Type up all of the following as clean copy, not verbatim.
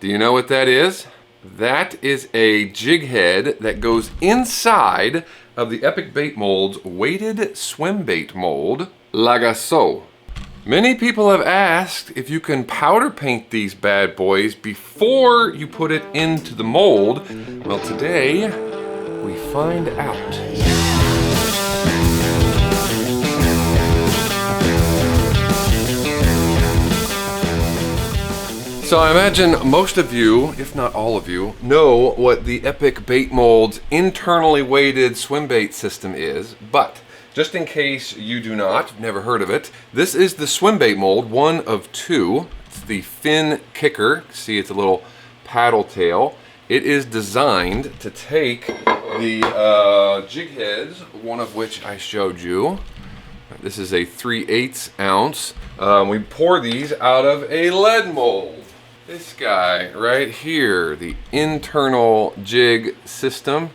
Do you know what that is? That is a jig head that goes inside of the Epic Bait Mold's weighted swim bait mold, Lagasso. Many people have asked if you can powder paint these bad boys before you put it into the mold. Well, today we find out. So I imagine most of you, if not all of you, know what the Epic Bait Mold's internally weighted swim bait system is, but just in case you do not, never heard of it, this is the swim bait mold, one of two. It's the fin kicker. See, it's a little paddle tail. It is designed to take the jig heads, one of which I showed you. This is a 3/8 ounce. We pour these out of a lead mold. This guy right here, the internal jig system. You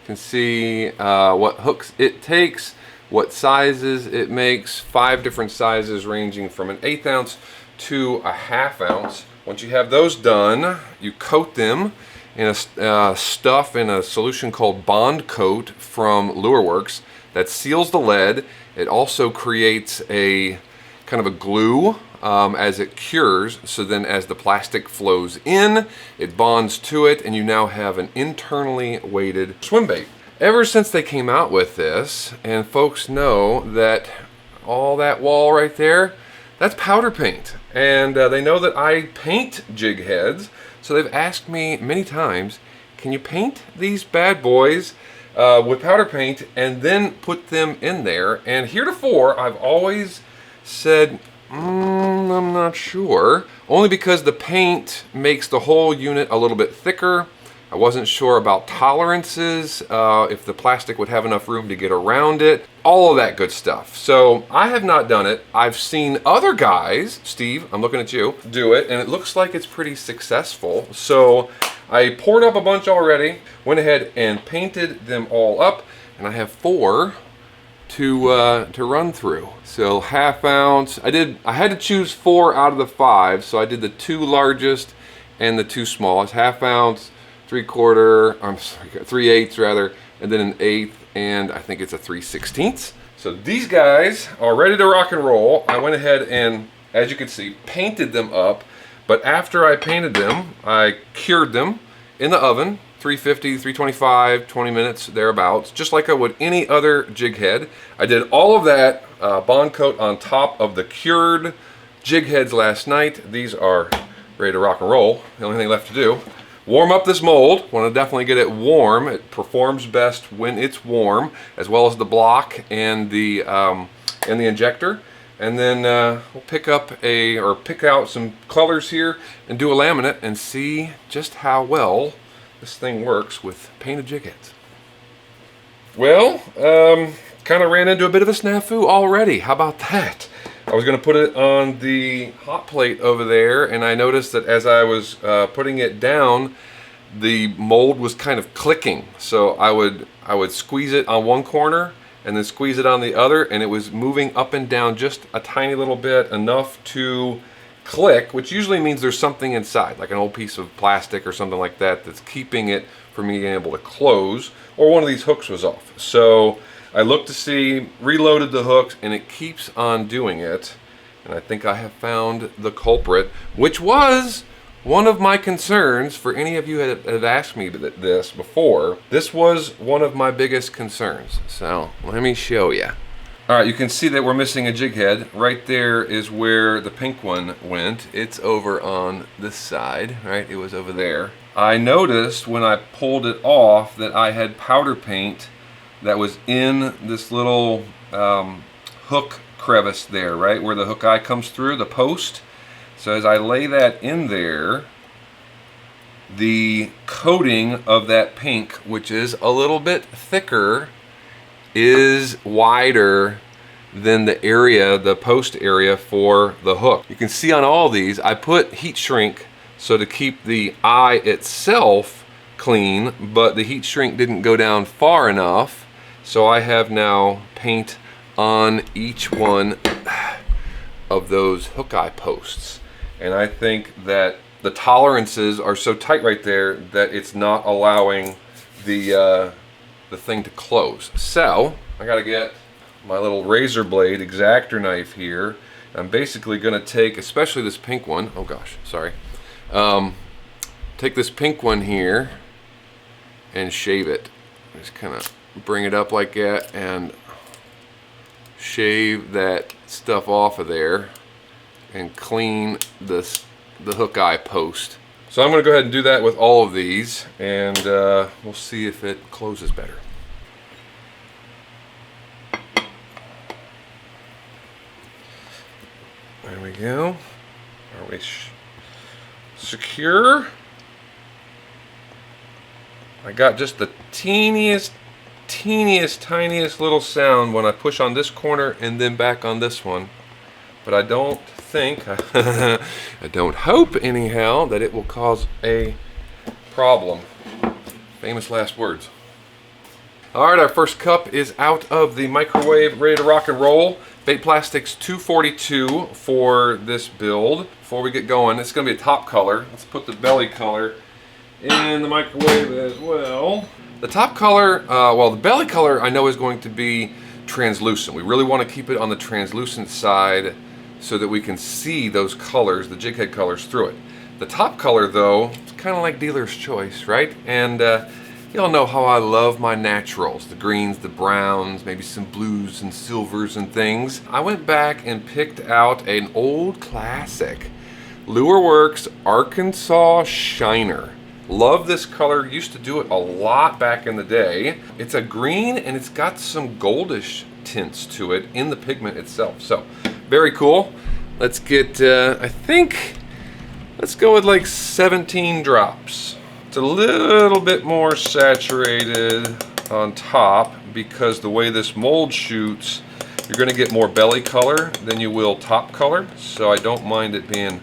can see what hooks it takes, what sizes it makes, 5 different sizes ranging from an 1/8 ounce to a 1/2 ounce. Once you have those done, you coat them in a stuff in a solution called Bondcoat from Lureworks that seals the lead. It also creates a kind of a glue as it cures, so then as the plastic flows in, it bonds to it, and you now have an internally weighted swim bait. Ever since they came out with this, and folks know that all that wall right there, that's powder paint, and they know that I paint jig heads, so they've asked me many times, can you paint these bad boys with powder paint and then put them in there? And heretofore I've always said, I'm not sure, only because the paint makes the whole unit a little bit thicker. I wasn't sure about tolerances, if the plastic would have enough room to get around it, all of that good stuff. So I have not done it. I've seen other guys, Steve, I'm looking at you, do it, and it looks like it's pretty successful. So I poured up a bunch already, went ahead and painted them all up, and I have 4 to run through. So 1/2 ounce. I had to choose 4 out of the 5, so I did the 2 largest and the 2 smallest. 1/2 ounce, 3/8 rather, and then an 1/8, and I think it's a 3/16. So these guys are ready to rock and roll. I went ahead and, as you can see, painted them up, but after I painted them, I cured them in the oven, 350, 325, 20 minutes, thereabouts, just like I would any other jig head. I did all of that bond coat on top of the cured jig heads last night. These are ready to rock and roll. The only thing left to do, warm up this mold. Want to definitely get it warm. It performs best when it's warm, as well as the block and the injector. And then we'll pick out some colors here and do a laminate and see just how well this thing works with painted jig heads. Well, kind of ran into a bit of a snafu already. How about that? I was going to put it on the hot plate over there, and I noticed that as I was putting it down, the mold was kind of clicking. So I would squeeze it on one corner and then squeeze it on the other, and it was moving up and down just a tiny little bit, enough to click, which usually means there's something inside, like an old piece of plastic or something like that, that's keeping it from being able to close, or one of these hooks was off. So I looked to see, reloaded the hooks, and it keeps on doing it. And I think I have found the culprit, which was one of my concerns. For any of you that have asked me this before, this was one of my biggest concerns. So let me show you. All right, you can see that we're missing a jig head. Right there is where the pink one went. It's over on this side, right? It was over there. I noticed when I pulled it off that I had powder paint that was in this little hook crevice there, right? Where the hook eye comes through, the post. So as I lay that in there, the coating of that pink, which is a little bit thicker, is wider than the area, the post area for the hook. You can see on all these, I put heat shrink so to keep the eye itself clean, but the heat shrink didn't go down far enough, so I have now paint on each one of those hook eye posts. And I think that the tolerances are so tight right there that it's not allowing the thing to close. So I gotta get my little razor blade X-Acto knife here. I'm basically gonna take, especially this pink one, oh gosh, sorry. Take this pink one here and shave it. Just kind of bring it up like that and shave that stuff off of there and clean the hook eye post. So I'm going to go ahead and do that with all of these, and we'll see if it closes better. There we go. Are we secure? I got just the teeniest, tiniest little sound when I push on this corner and then back on this one. But I don't think, I don't hope anyhow, that it will cause a problem. Famous last words. Alright, our first cup is out of the microwave, ready to rock and roll. BaitPlastics 242 for this build. Before we get going, it's going to be a top color. Let's put the belly color in the microwave as well. The top color, well, the belly color I know is going to be translucent. We really want to keep it on the translucent side so that we can see those colors, the jig head colors, through it. The top color though, it's kind of like dealer's choice, right? And y'all know how I love my naturals, the greens, the browns, maybe some blues and silvers and things. I went back and picked out an old classic, Lureworks Arkansas Shiner. Love this color, used to do it a lot back in the day. It's a green and it's got some goldish tints to it in the pigment itself. So, very cool. Let's get, I think, let's go with like 17 drops. It's a little bit more saturated on top because the way this mold shoots, you're gonna get more belly color than you will top color. So I don't mind it being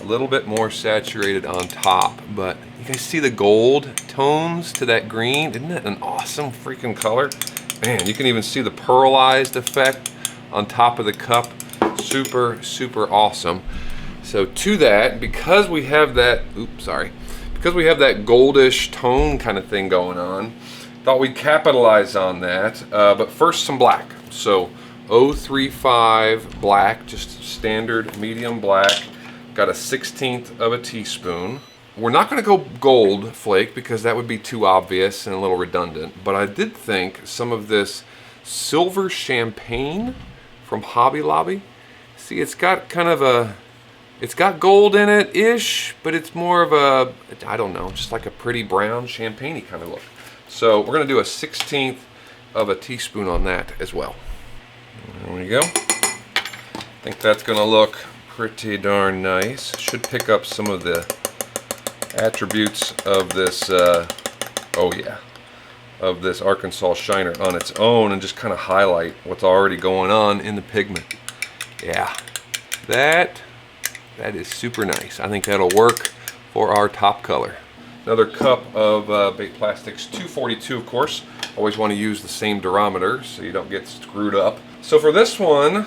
a little bit more saturated on top, but you guys see the gold tones to that green? Isn't that an awesome freaking color? Man, you can even see the pearlized effect on top of the cup. Super, super awesome. So to that, because we have that, because we have that goldish tone kind of thing going on, thought we'd capitalize on that. But first some black. So 035 black, just standard medium black. Got a 1/16 of a teaspoon. We're not going to go gold flake because that would be too obvious and a little redundant, but I did think some of this silver champagne from Hobby Lobby. See, it's got kind of a, it's got gold in it-ish, but it's more of a, I don't know, just like a pretty brown champagne-y kind of look. So we're going to do a 1/16 of a teaspoon on that as well. There we go. I think that's going to look pretty darn nice. Should pick up some of the attributes of this, of this Arkansas Shiner on its own and just kind of highlight what's already going on in the pigment. Yeah, that is super nice. I think that'll work for our top color. Another cup of BaitPlastics 242, of course. Always want to use the same durometer so you don't get screwed up. So for this one,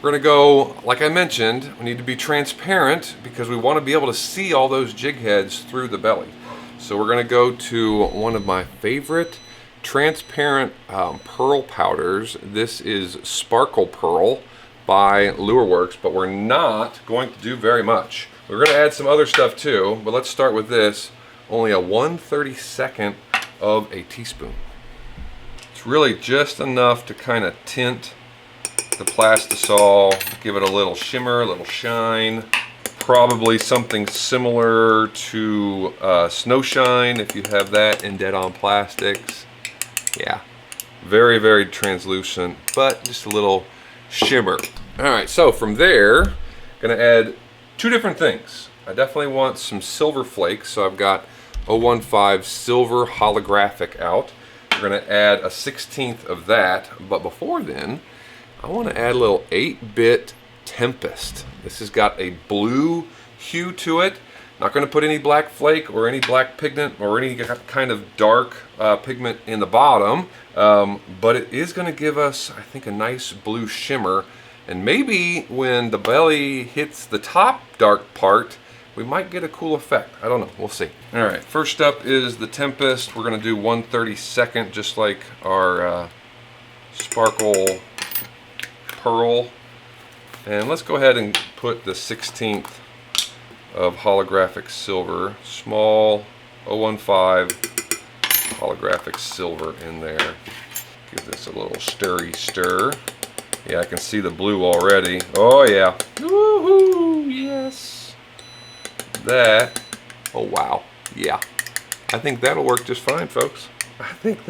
we're going to go, like I mentioned, we need to be transparent because we want to be able to see all those jig heads through the belly. So we're going to go to one of my favorite transparent pearl powders. This is Sparkle Pearl by Lureworks, but we're not going to do very much. We're going to add some other stuff too, but let's start with this. Only a 1/32 of a teaspoon. It's really just enough to kind of tint the Plastisol, give it a little shimmer, a little shine. Probably something similar to Snow Shine if you have that in Dead On Plastics. Yeah, very, very translucent, but just a little shimmer. All right, so from there, gonna add two different things. I definitely want some silver flakes, so I've got 015 silver holographic out. We're gonna add a 1/16 of that, but before then, I want to add a little 8-bit Tempest. This has got a blue hue to it. Not going to put any black flake or any black pigment or any kind of dark pigment in the bottom, but it is going to give us, I think, a nice blue shimmer. And maybe when the belly hits the top dark part, we might get a cool effect. I don't know, we'll see. All right, first up is the Tempest. We're gonna do 1/32, just like our Sparkle Pearl. And let's go ahead and put the 1/16 of holographic silver, small 015 holographic silver in there. Give this a little stirry stir. Yeah, I can see the blue already. Oh yeah. Woohoo! Yes. That. Oh wow. Yeah. I think that'll work just fine, folks. I think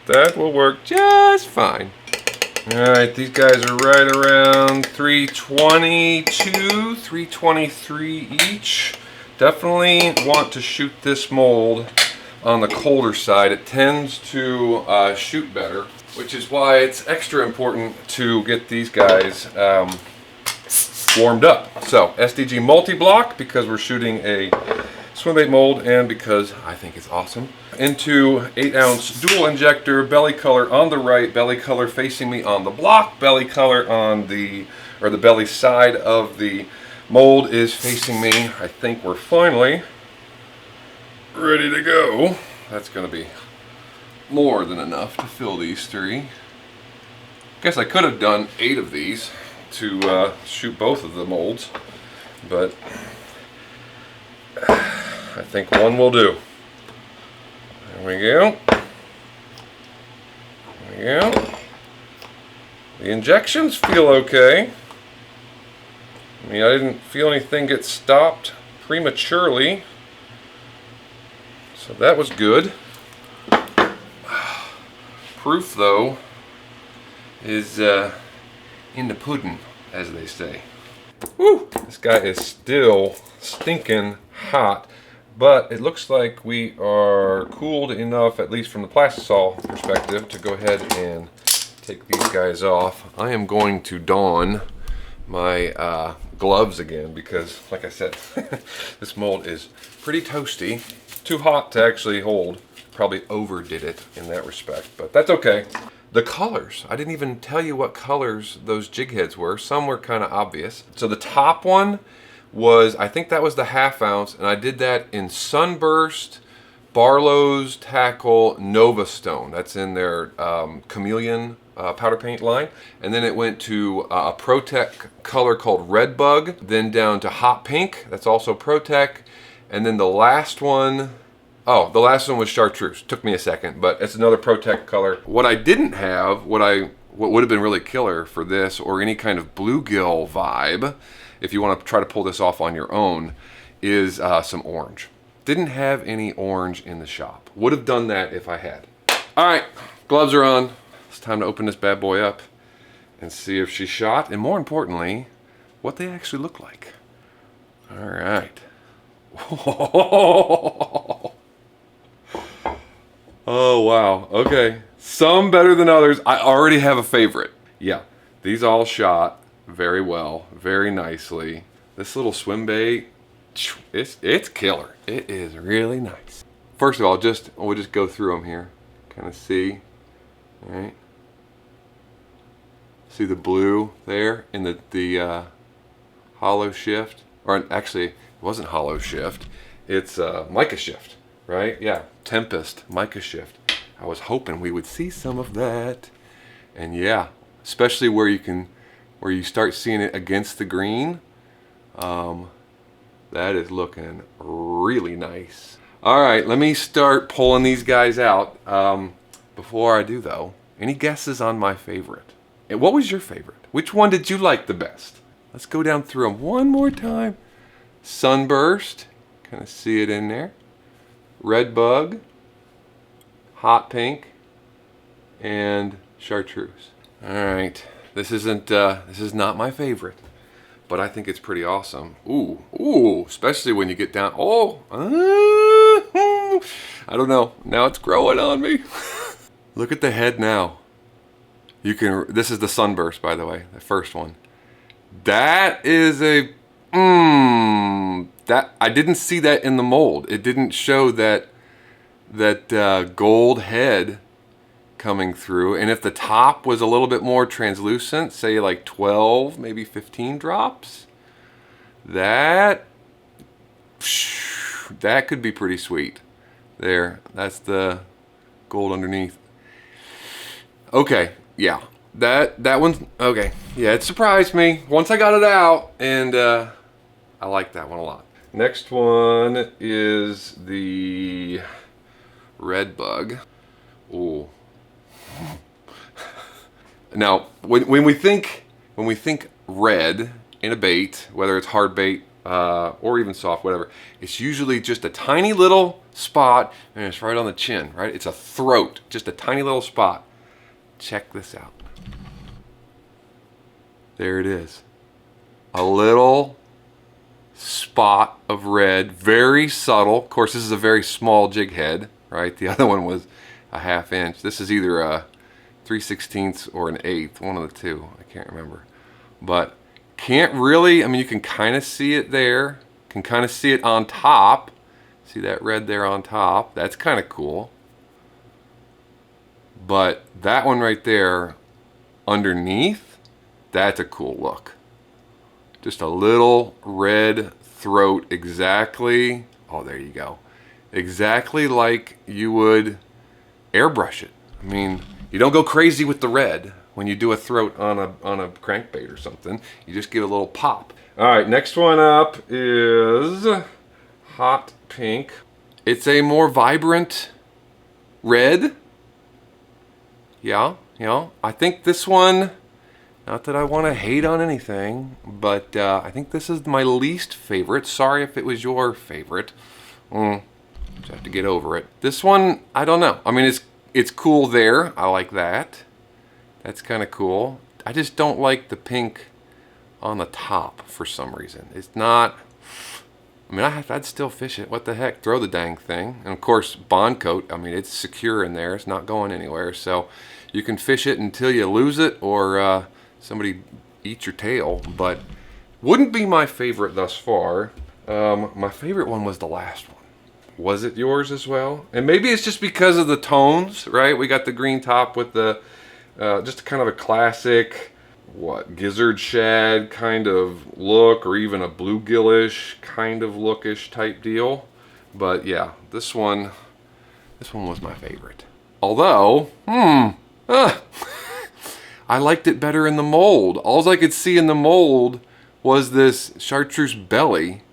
that will work just fine. Alright, these guys are right around 322, 323 each. Definitely want to shoot this mold on the colder side. It tends to shoot better, which is why it's extra important to get these guys warmed up. So, SDG multi-block, because we're shooting a Swimbait mold and because I think it's awesome. Into 8-ounce dual injector, belly color on the right, belly color facing me on the block, belly color on the belly side of the mold is facing me. I think we're finally ready to go. That's gonna be more than enough to fill these 3. Guess I could have done 8 of these to shoot both of the molds, but I think 1 will do. There we go. There we go. The injections feel okay. I mean, I didn't feel anything get stopped prematurely, so that was good. Proof, though, is in the pudding, as they say. Woo! This guy is still stinking hot, but it looks like we are cooled enough, at least from the Plastisol perspective, to go ahead and take these guys off. I am going to don my gloves again because, like I said, this mold is pretty toasty. Too hot to actually hold. Probably overdid it in that respect, but that's okay. The colors, I didn't even tell you what colors those jig heads were. Some were kind of obvious. So the top one was, I think that was the 1/2 ounce, and I did that in Sunburst, Barlow's Tackle, Nova Stone. That's in their Chameleon powder paint line. And then it went to a ProTech color called Red Bug, then down to Hot Pink, that's also ProTech, and then the last one, oh, the last one was Chartreuse. Took me a second, but it's another ProTech color. What I didn't have, what would have been really killer for this, or any kind of bluegill vibe, if you want to try to pull this off on your own, is some orange. Didn't have any orange in the shop. Would have done that if I had. All right, gloves are on. It's time to open this bad boy up and see if she shot, and more importantly, what they actually look like. All right. Oh, wow. Okay. Some better than others. I already have a favorite. Yeah, these all shot very well, very nicely. This little Swimbait, it's killer. It is really nice. First of all, we'll just go through them here. Kind of see, all right? See the blue there in the hollow shift, or actually, it wasn't hollow shift. It's mica shift, right? Yeah, Tempest mica shift. I was hoping we would see some of that, and yeah, especially where you start seeing it against the green. That is looking really nice. All right, let me start pulling these guys out. Before I do though, any guesses on my favorite? And what was your favorite? Which one did you like the best? Let's go down through them one more time. Sunburst, kind of see it in there. Red Bug, Hot Pink, and Chartreuse. All right, this is not my favorite, but I think it's pretty awesome. Ooh, especially when you get down. I don't know. Now it's growing on me. Look at the head now. This is the Sunburst, by the way, the first one. That is a, that, I didn't see that in the mold. It didn't show that gold head coming through. And if the top was a little bit more translucent, say like 12, maybe 15 drops, that That could be pretty sweet. There, that's the gold underneath. Okay, yeah, that one's okay. Yeah, it surprised me once I got it out, and I like that one a lot. Next one is the red bug. Ooh. Now, when we think red in a bait, whether it's hard bait or even soft, whatever, it's usually just a tiny little spot, and it's right on the chin, right? It's a throat, just a tiny little spot. Check this out. There it is. A little spot of red, very subtle. Of course, this is a very small jig head, right? The other one was a 1/2 inch. This is either a 3/16 or an 1/8, one of the two. I can't remember. But can't really, I mean, you can kind of see it there. Can kind of see it on top. See that red there on top? That's kind of cool. But that one right there underneath, that's a cool look. Just a little red throat, exactly. Oh, there you go. Exactly like you would airbrush it. I mean, you don't go crazy with the red when you do a throat on a crankbait or something. You just give it a little pop. All right, next one up is hot pink. It's a more vibrant red. Yeah. I think this one, not that I want to hate on anything, but I think this is my least favorite. Sorry if it was your favorite. Just have to get over it. This one, I don't know. I mean, it's cool there. I like that. That's kind of cool. I just don't like the pink on the top for some reason. It's not, I mean, I'd still fish it. What the heck? Throw the dang thing. And of course, Bondcoat, I mean, it's secure in there. It's not going anywhere. So you can fish it until you lose it or somebody eats your tail. But wouldn't be my favorite thus far. My favorite one was the last one. Was it yours as well? And maybe it's just because of the tones, right? We got the green top with the, just kind of a classic, gizzard shad kind of look, or even a bluegill-ish kind of lookish type deal. But yeah, this one was my favorite. Although, I liked it better in the mold. All I could see in the mold was this chartreuse belly.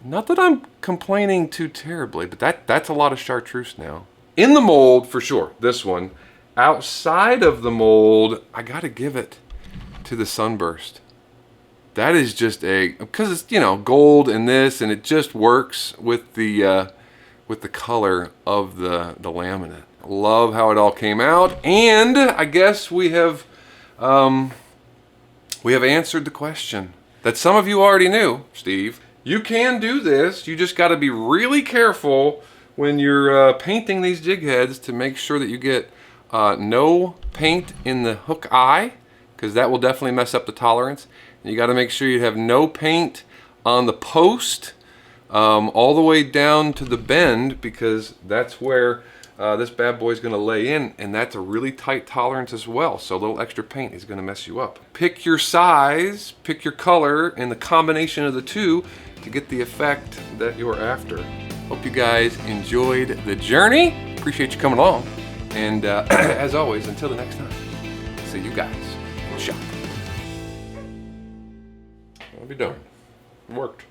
Not that I'm complaining too terribly, but that's a lot of chartreuse now. In the mold, for sure, this one. Outside of the mold, I gotta give it to the Sunburst. That is just because it's, you know, gold and this, and it just works with the color of the laminate. Love how it all came out, and I guess we have answered the question that some of you already knew, Steve. You can do this. You just got to be really careful when you're painting these jig heads to make sure that you get no paint in the hook eye, because that will definitely mess up the tolerance. And you got to make sure you have no paint on the post all the way down to the bend, because that's where this bad boy is going to lay in, and that's a really tight tolerance as well. So a little extra paint is going to mess you up. Pick your size, pick your color, and the combination of the two to get the effect that you're after. Hope you guys enjoyed the journey. Appreciate you coming along. And as always, until the next time, see you guys in the shop. I'll be done. It worked.